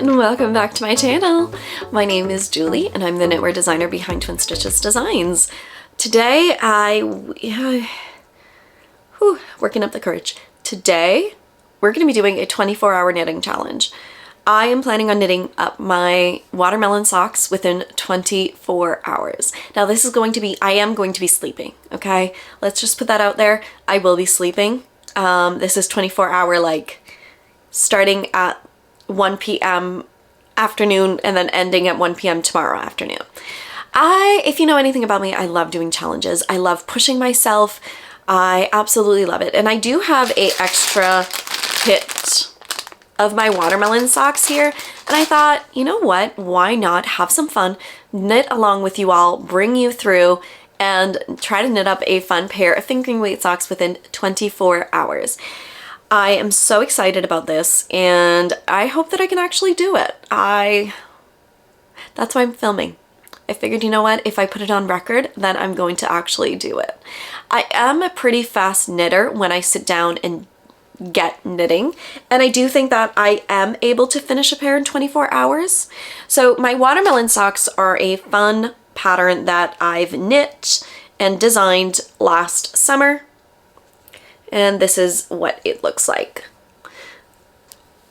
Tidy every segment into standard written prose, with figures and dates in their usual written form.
and welcome back to my channel. My name is Julie and I'm the knitwear designer behind Twin Stitches Designs. Today working up the courage. Today we're going to be doing a 24-hour knitting challenge. I am planning on knitting up my watermelon socks within 24 hours. Now this is going to be, I am going to be sleeping, okay? Let's just put that out there. I will be sleeping. This is 24-hour, like starting at 1 p.m. afternoon and then ending at 1 p.m. tomorrow afternoon. If you know anything about me, I love doing challenges. I love pushing myself. I absolutely love it. And I do have a extra kit of my watermelon socks here. And I thought, you know what? Why not have some fun, knit along with you all, bring you through, and try to knit up a fun pair of fingering weight socks within 24 hours. I am so excited about this and I hope that I can actually do it. That's why I'm filming. I figured, you know what, if I put it on record, then I'm going to actually do it. I am a pretty fast knitter when I sit down and get knitting, and I do think that I am able to finish a pair in 24 hours. So my watermelon socks are a fun pattern that I've knit and designed last summer, and this is what it looks like.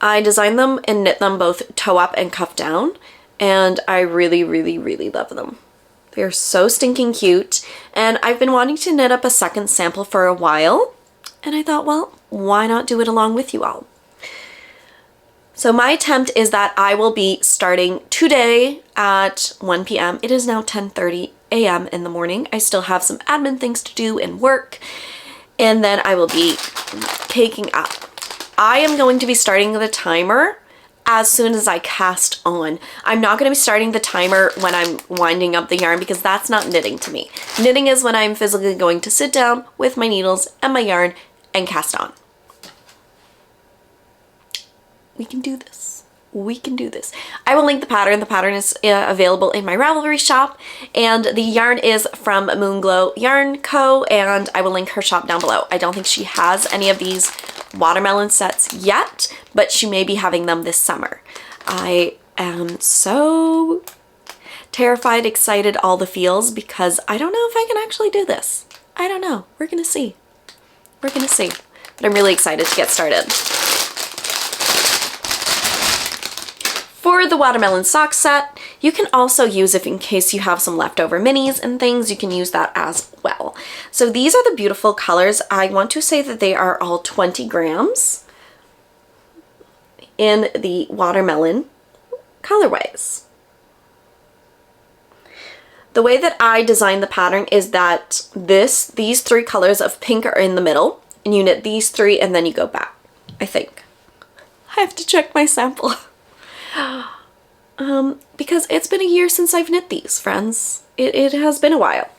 I designed them and knit them both toe up and cuff down, and I really love them. They're so stinking cute, and I've been wanting to knit up a second sample for a while, and I thought, well, why not do it along with you all? So my attempt is that I will be starting today at 1 p.m. It is now 10:30 a.m. in the morning. I still have some admin things to do and work, and then I will be taking up. I am going to be starting the timer as soon as I cast on. I'm not going to be starting the timer when I'm winding up the yarn because that's not knitting to me. Knitting is when I'm physically going to sit down with my needles and my yarn and cast on. We can do this. We can do this. I will link the pattern. The pattern is available in my Ravelry shop, and the yarn is from Moonglow Yarn Co., and I will link her shop down below. I don't think she has any of these watermelon sets yet, but she may be having them this summer. I am so terrified, excited, all the feels, because I don't know if I can actually do this. I don't know. We're gonna see. We're gonna see. But I'm really excited to get started. For the watermelon sock set, you can also use, if in case you have some leftover minis and things, you can use that as well. So these are the beautiful colors. I want to say that they are all 20 grams in the watermelon colorways. The way that I designed the pattern is that these three colors of pink are in the middle, and you knit these three and then you go back, I think. I have to check my sample. Because it's been a year since I've knit these, friends. It has been a while.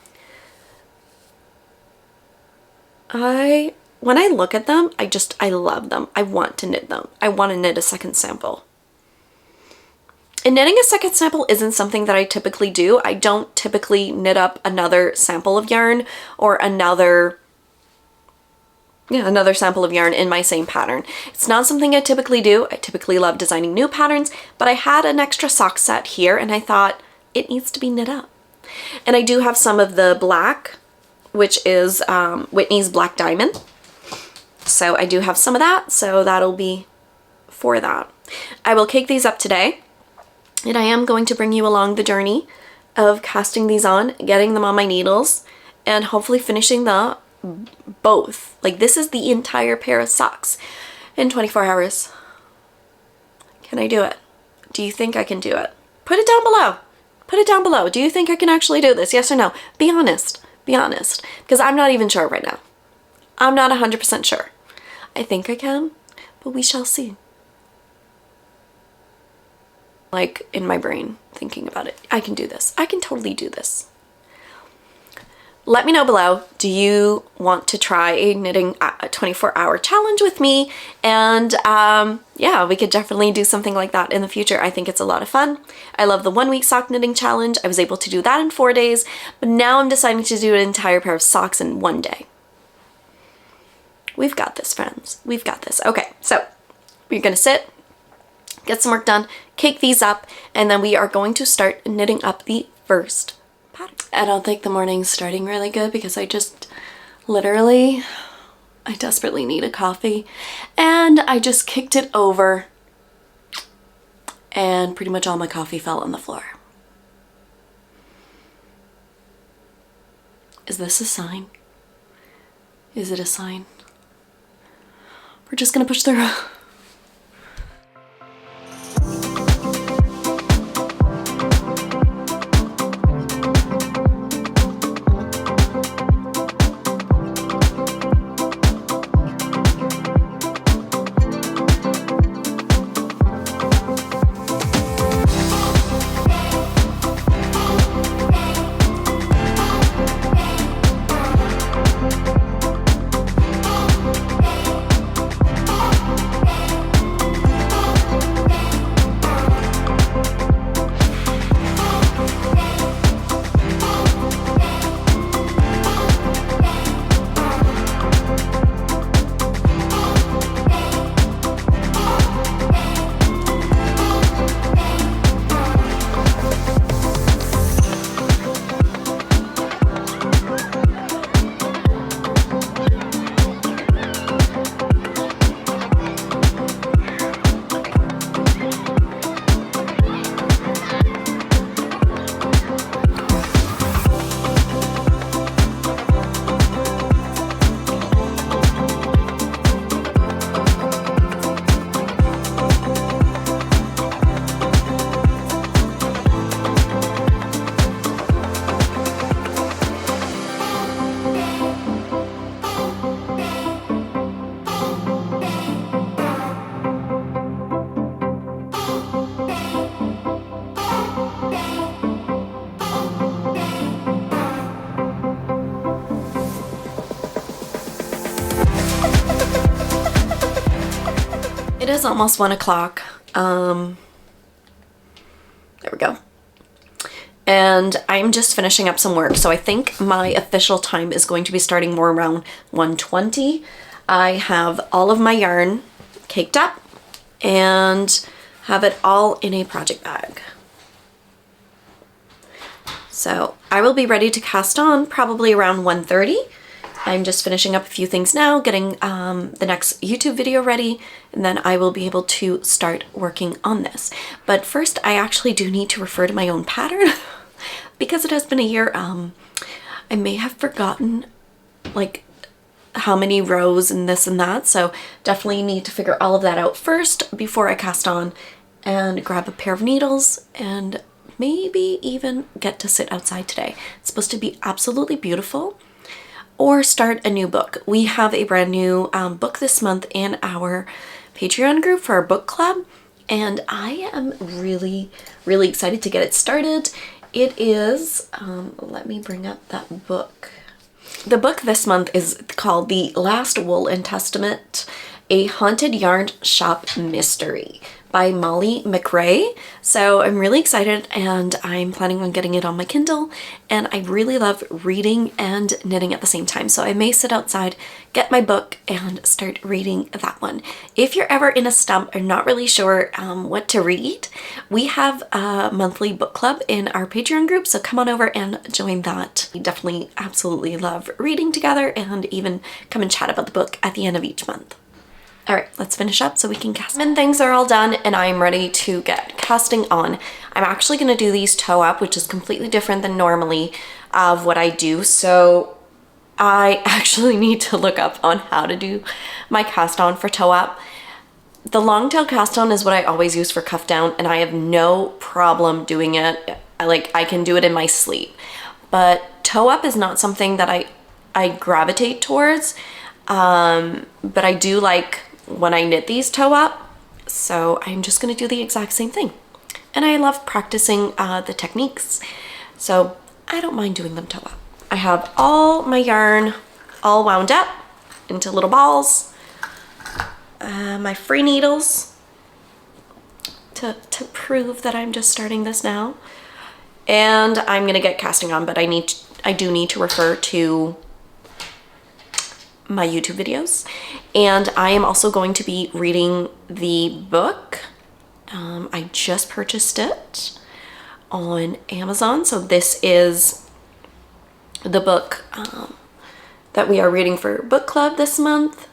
When I look at them, I love them. I want to knit them. I want to knit a second sample. And knitting a second sample isn't something that I typically do. I don't typically knit up another sample of yarn or another sample of yarn in my same pattern. It's not something I typically do. I typically love designing new patterns, but I had an extra sock set here and I thought it needs to be knit up. And I do have some of the black, which is Whitney's Black Diamond. So I do have some of that, so that'll be for that. I will cake these up today, and I am going to bring you along the journey of casting these on, getting them on my needles, and hopefully finishing both. Like, this is the entire pair of socks in 24 hours. Can I do it? Do you think I can do it? Put it down below. Put it down below. Do you think I can actually do this? Yes or no? Be honest. Be honest. Because I'm not even sure right now. I'm not 100% sure. I think I can, but we shall see. Like, in my brain, thinking about it. I can do this. I can totally do this. Let me know below, do you want to try a knitting 24-hour challenge with me? And yeah, we could definitely do something like that in the future. I think it's a lot of fun. I love the 1 week sock knitting challenge. I was able to do that in 4 days, but now I'm deciding to do an entire pair of socks in 1 day. We've got this, friends. We've got this. Okay, so we're gonna sit, get some work done, cake these up, and then we are going to start knitting up the first pattern. I don't think the morning's starting really good because I just literally, I desperately need a coffee, and I just kicked it over and pretty much all my coffee fell on the floor. Is this a sign? Is it a sign? We're just gonna push through. It is almost 1 o'clock. There we go. And I'm just finishing up some work. So I think my official time is going to be starting more around 1:20. I have all of my yarn caked up and have it all in a project bag. So I will be ready to cast on probably around 1:30. I'm just finishing up a few things now, getting the next YouTube video ready, and then I will be able to start working on this. But first, I actually do need to refer to my own pattern because it has been a year. I may have forgotten like how many rows and this and that, so definitely need to figure all of that out first before I cast on and grab a pair of needles and maybe even get to sit outside today. It's supposed to be absolutely beautiful. Or start a new book. We have a brand new book this month in our Patreon group for our book club, and I am really, really excited to get it started. It is, let me bring up that book. The book this month is called The Last Woolen Testament, a Haunted Yarn Shop Mystery by Molly McRae. So I'm really excited and I'm planning on getting it on my Kindle, and I really love reading and knitting at the same time. So I may sit outside, get my book and start reading that one. If you're ever in a stump or not really sure what to read, we have a monthly book club in our Patreon group, so come on over and join that. We definitely absolutely love reading together and even come and chat about the book at the end of each month. All right, let's finish up so we can cast. And things are all done and I'm ready to get casting on. I'm actually gonna do these toe up, which is completely different than normally of what I do. So I actually need to look up on how to do my cast on for toe up. The long tail cast on is what I always use for cuff down, and I have no problem doing it. I can do it in my sleep. But toe up is not something that I gravitate towards. But I do like when I knit these toe up, so I'm just gonna do the exact same thing. And I love practicing the techniques, so I don't mind doing them toe up. I have all my yarn all wound up into little balls, my free needles to prove that I'm just starting this now, and I'm gonna get casting on, but I do need to refer to my YouTube videos, and I am also going to be reading the book I just purchased it on Amazon. So this is the book that we are reading for book club this month.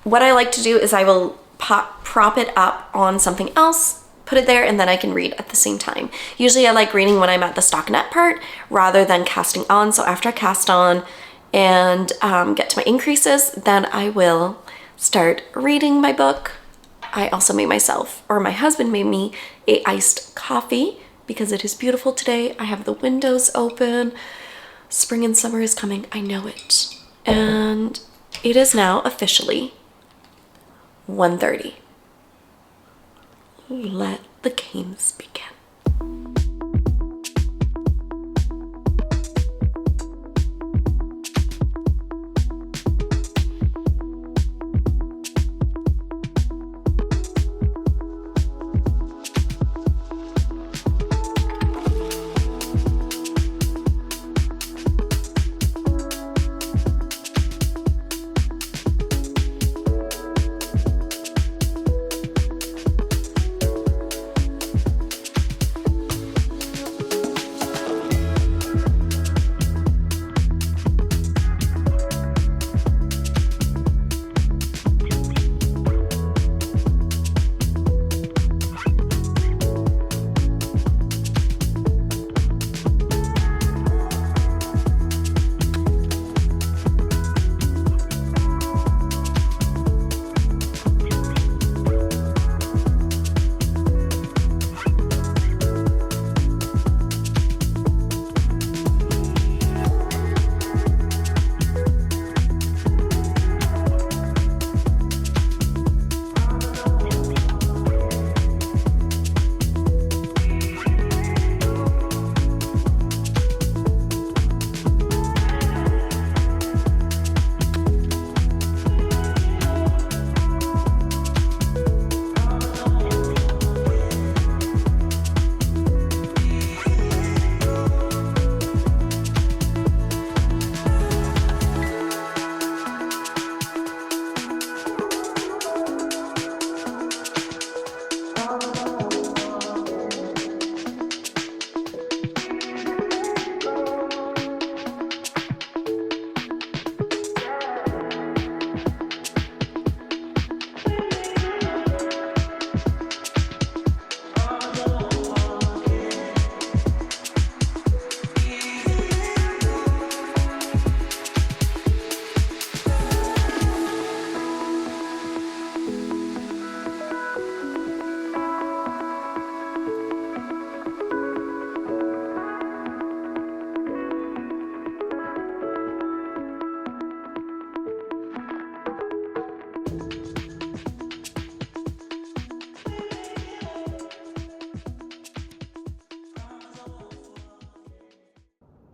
What I like to do is I will prop it up on something else, put it there, and then I can read at the same time. Usually I like reading when I'm at the stockinette part rather than casting on. So after I cast on and get to my increases, then I will start reading my book. I also made myself, or my husband made me, a iced coffee because it is beautiful today. I have the windows open. Spring and summer is coming, I know it. And it is now officially 1:30. Let the games begin.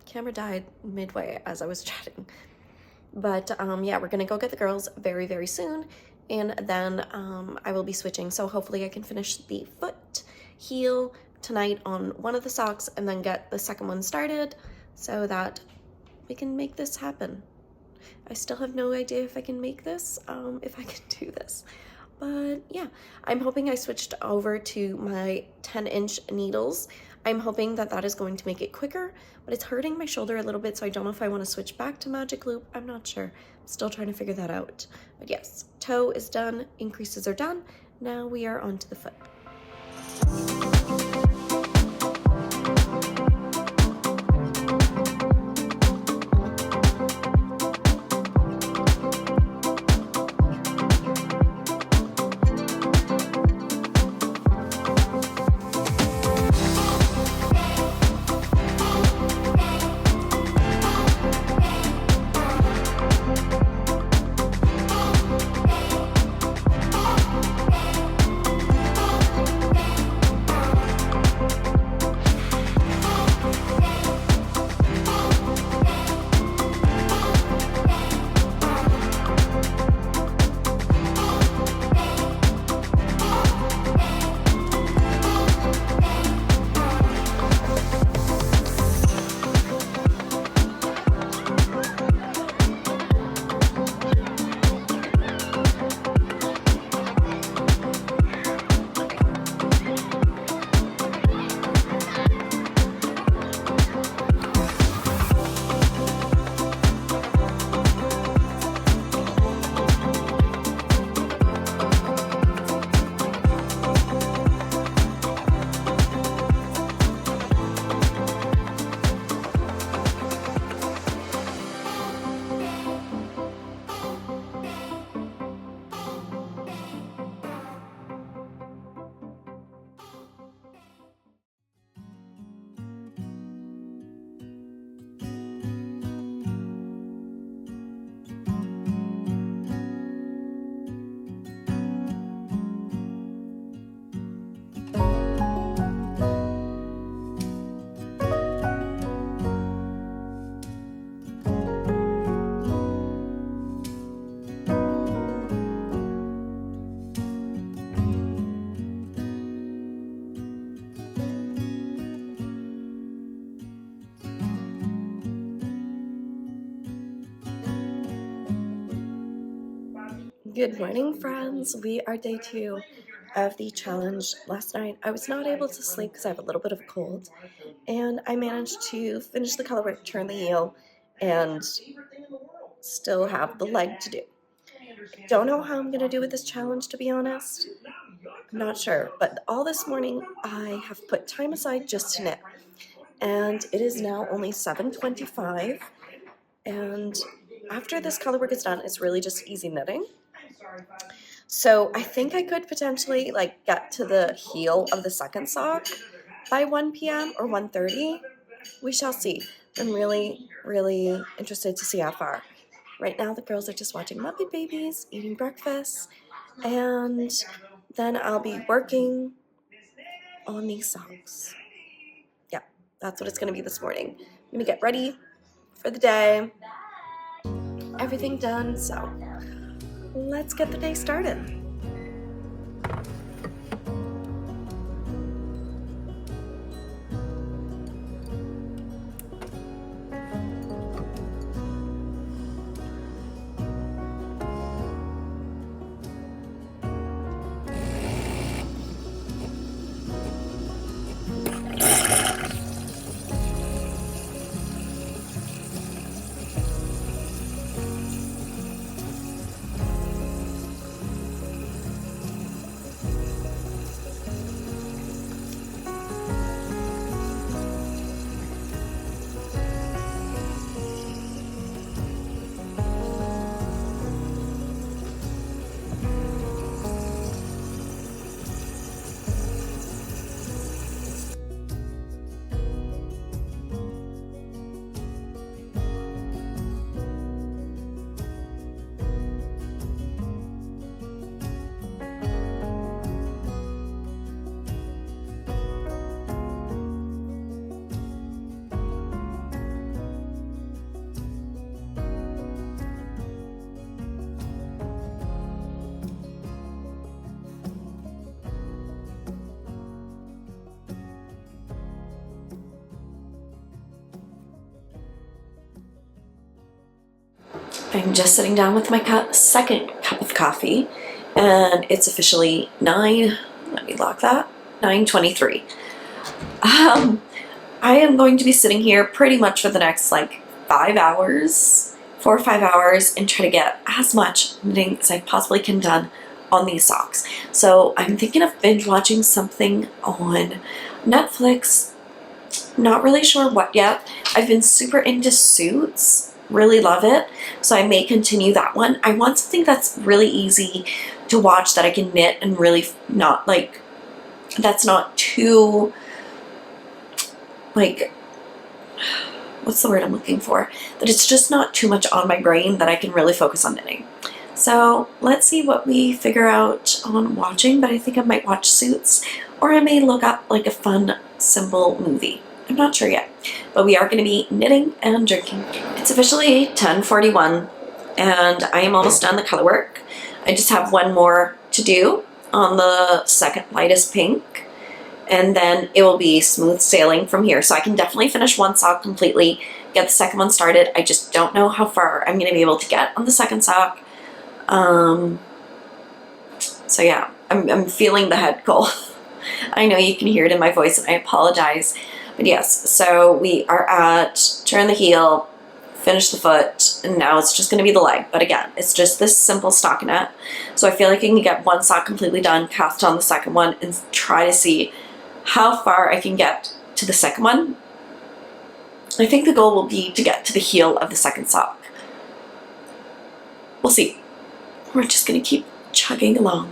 Camera died midway as I was chatting. But yeah, we're gonna go get the girls very, very soon, and then I will be switching. So hopefully I can finish the foot heel tonight on one of the socks and then get the second one started so that we can make this happen. I still have no idea if I can make this, if I can do this. But yeah, I'm hoping I switched over to my 10-inch needles. I'm hoping that that is going to make it quicker, but it's hurting my shoulder a little bit, so I don't know if I want to switch back to magic loop. I'm not sure. I'm still trying to figure that out. But yes, toe is done, increases are done. Now we are on to the foot. Good morning, friends. We are day 2 of the challenge. Last night I was not able to sleep because I have a little bit of a cold, and I managed to finish the colorwork, turn the heel, and still have the leg to do. I don't know how I'm going to do with this challenge, to be honest. I'm not sure, but all this morning I have put time aside just to knit, and it is now only 7:25, and after this colorwork is done, it's really just easy knitting. So I think I could potentially get to the heel of the second sock by 1 p.m. or 1:30. We shall see. I'm really, really interested to see how far. Right now the girls are just watching Muppet Babies, eating breakfast, and then I'll be working on these socks. Yeah, that's what it's going to be this morning. I'm going to get ready for the day. Everything done, so let's get the day started. I'm just sitting down with my second cup of coffee, and it's officially 9:23. I am going to be sitting here pretty much for the next 5 hours, 4 or 5 hours, and try to get as much knitting as I possibly can done on these socks. So I'm thinking of binge watching something on Netflix. Not really sure what yet. I've been super into Suits. Really love it, so I may continue that one. I want something that's really easy to watch that I can knit and really not that's not too what's the word I'm looking for? That it's just not too much on my brain, that I can really focus on knitting. So let's see what we figure out on watching, but I think I might watch Suits, or I may look up a fun, simple movie. I'm not sure yet, but we are going to be knitting and drinking. It's officially 10:41, and I am almost done the color work. I just have one more to do on the second lightest pink, and then it will be smooth sailing from here. So I can definitely finish one sock completely, get the second one started. I just don't know how far I'm going to be able to get on the second sock. So yeah, I'm feeling the head cold. I know you can hear it in my voice, and I apologize. But yes, so we are at turn the heel, finish the foot, and now it's just going to be the leg. But again, it's just this simple stockinette. So I feel like I can get one sock completely done, cast on the second one, and try to see how far I can get to the second one. I think the goal will be to get to the heel of the second sock. We'll see. We're just going to keep chugging along.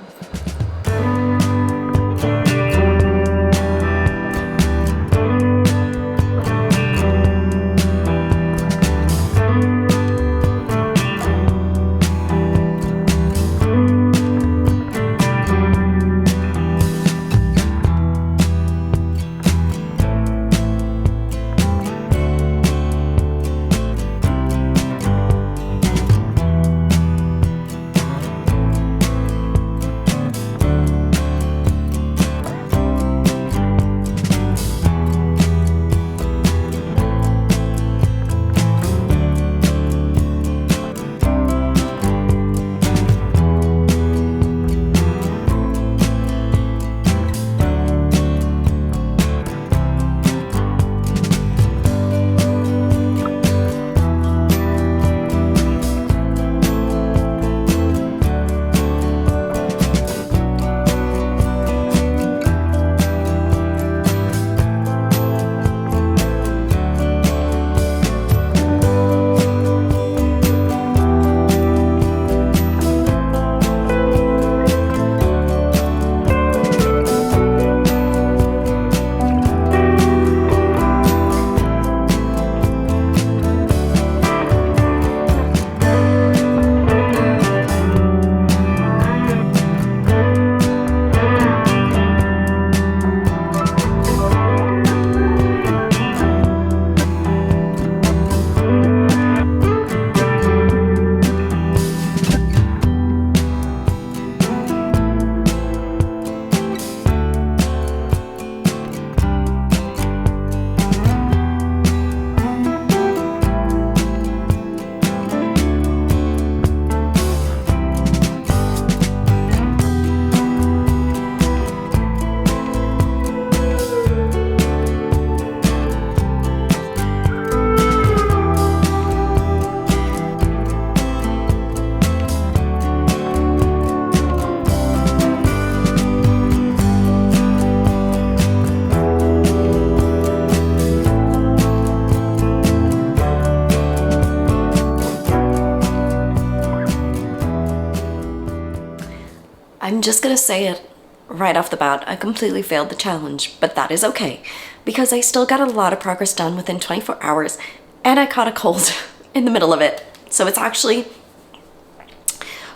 I'm just gonna say it right off the bat. I completely failed the challenge, but that is okay because I still got a lot of progress done within 24 hours and I caught a cold in the middle of it. So it's actually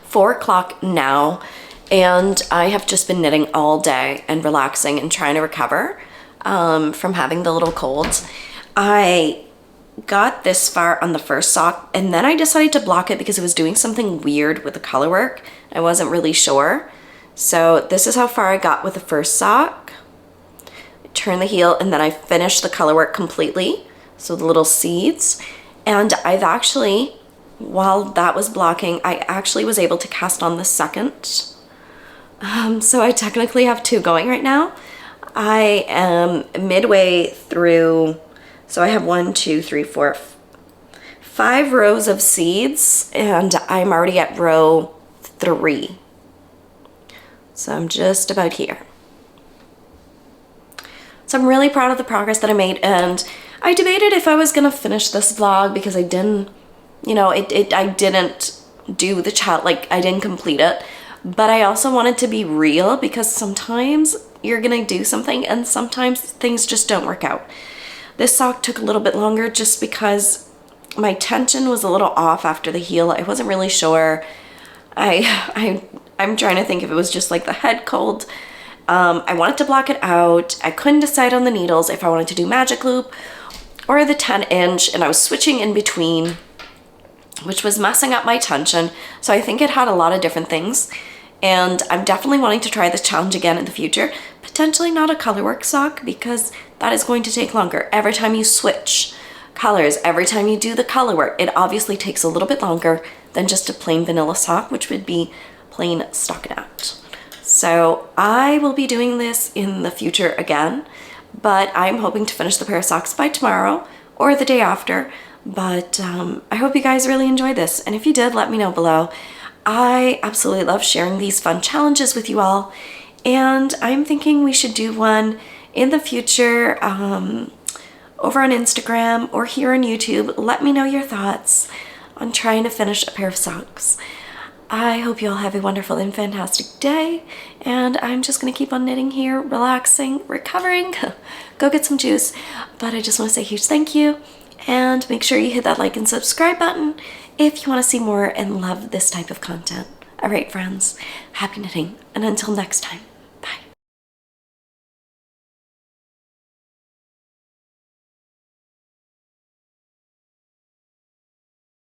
4 o'clock now and I have just been knitting all day and relaxing and trying to recover from having the little colds. I got this far on the first sock and then I decided to block it because it was doing something weird with the color work. I wasn't really sure. So this is how far I got with the first sock. I turn the heel and then I finished the color work completely. So the little seeds. And I've actually, while that was blocking, I actually was able to cast on the second. So I technically have 2 going right now. I am midway through, so I have 1, 2, 3, 4, 5 rows of seeds and I'm already at row 3. So I'm just about here. So I'm really proud of the progress that I made and I debated if I was gonna finish this vlog because I didn't, you know, I didn't do the challenge, like I didn't complete it. But I also wanted to be real because sometimes you're gonna do something and sometimes things just don't work out. This sock took a little bit longer just because my tension was a little off after the heel. I wasn't really sure. I'm trying to think if it was just like the head cold. I wanted to block it out. I couldn't decide on the needles if I wanted to do magic loop or the 10-inch, and I was switching in between, which was messing up my tension. So I think it had a lot of different things. And I'm definitely wanting to try this challenge again in the future. Potentially not a colorwork sock because that is going to take longer. Every time you switch colors, every time you do the colorwork, it obviously takes a little bit longer than just a plain vanilla sock, which would be plain stockinette. So I will be doing this in the future again, but I'm hoping to finish the pair of socks by tomorrow or the day after. But I hope you guys really enjoyed this. And if you did, let me know below. I absolutely love sharing these fun challenges with you all. And I'm thinking we should do one in the future over on Instagram or here on YouTube. Let me know your thoughts on trying to finish a pair of socks. I hope you all have a wonderful and fantastic day, and I'm just gonna keep on knitting here, relaxing, recovering, go get some juice. But I just want to say a huge thank you, and make sure you hit that like and subscribe button if you want to see more and love this type of content. All right, friends, happy knitting, and until next time.